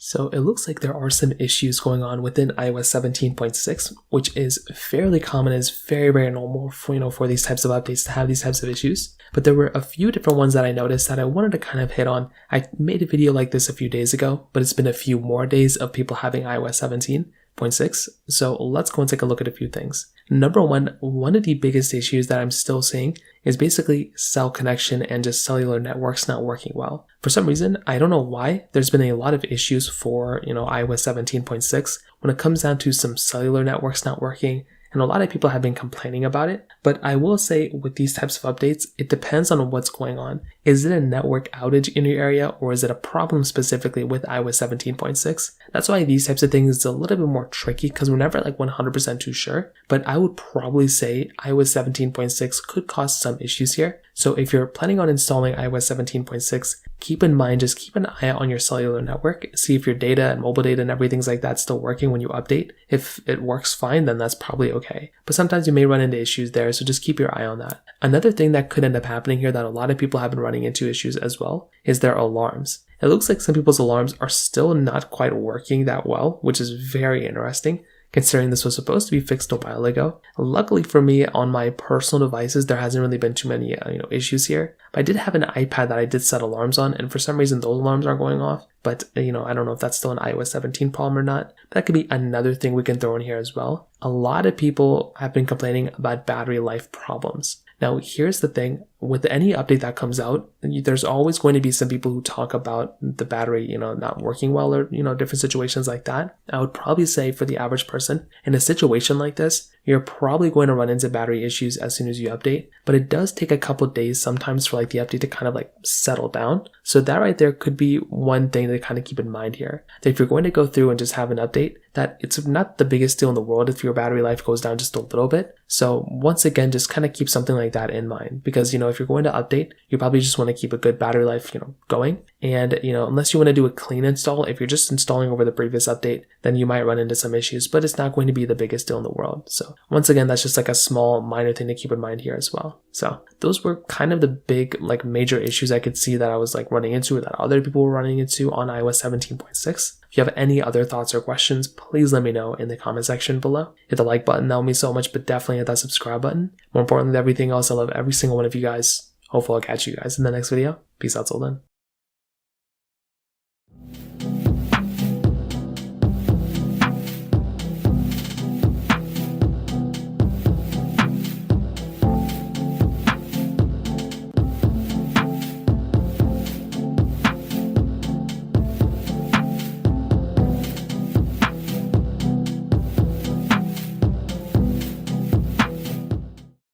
So it looks like there are some issues going on within iOS 17.6, which is fairly common, is very, very normal for these types of updates to have these types of issues. But there were a few different ones that I noticed that I wanted to kind of hit on. I made a video like this a few days ago, but it's been a few more days of people having iOS 17.6. So let's go and take a look at a few things. Number one of the biggest issues that I'm still seeing is basically cell connection and just cellular networks not working well. For some reason, I don't know why, there's been a lot of issues for, iOS 17.6 when it comes down to some cellular networks not working. And a lot of people have been complaining about it, but I will say with these types of updates, it depends on what's going on. Is it a network outage in your area, or is it a problem specifically with iOS 17.6? That's why these types of things is a little bit more tricky because we're never like 100% too sure, but I would probably say iOS 17.6 could cause some issues here. So if you're planning on installing iOS 17.6, keep in mind, just keep an eye out on your cellular network, see if your data and mobile data and everything's like that still working when you update. If it works fine, then that's probably okay. But sometimes you may run into issues there, so just keep your eye on that. Another thing that could end up happening here that a lot of people have been running into issues as well is their alarms. It looks like some people's alarms are still not quite working that well, which is very interesting, considering this was supposed to be fixed a while ago. Luckily for me, on my personal devices, there hasn't really been too many issues here. But I did have an iPad that I did set alarms on, and for some reason those alarms aren't going off. But I don't know if that's still an iOS 17 problem or not. But that could be another thing we can throw in here as well. A lot of people have been complaining about battery life problems. Now, here's the thing. With any update that comes out, there's always going to be some people who talk about the battery, not working well or, different situations like that. I would probably say for the average person, in a situation like this, you're probably going to run into battery issues as soon as you update, but it does take a couple of days sometimes for the update to kind of settle down. So that right there could be one thing to kind of keep in mind here. That if you're going to go through and just have an update, that it's not the biggest deal in the world if your battery life goes down just a little bit. So once again, just kind of keep something like that in mind, because, if you're going to update, you probably just want to keep a good battery life, going. And, unless you want to do a clean install, if you're just installing over the previous update, then you might run into some issues, but it's not going to be the biggest deal in the world. So once again, that's just a small minor thing to keep in mind here as well. So those were kind of the big major issues I could see that I was running into, or that other people were running into on iOS 17.6. If you have any other thoughts or questions, please let me know in the comment section below. Hit the like button, that will mean so much, but definitely hit that subscribe button. More importantly than everything else, I love every single one of you guys. Hopefully I'll catch you guys in the next video. Peace out till then.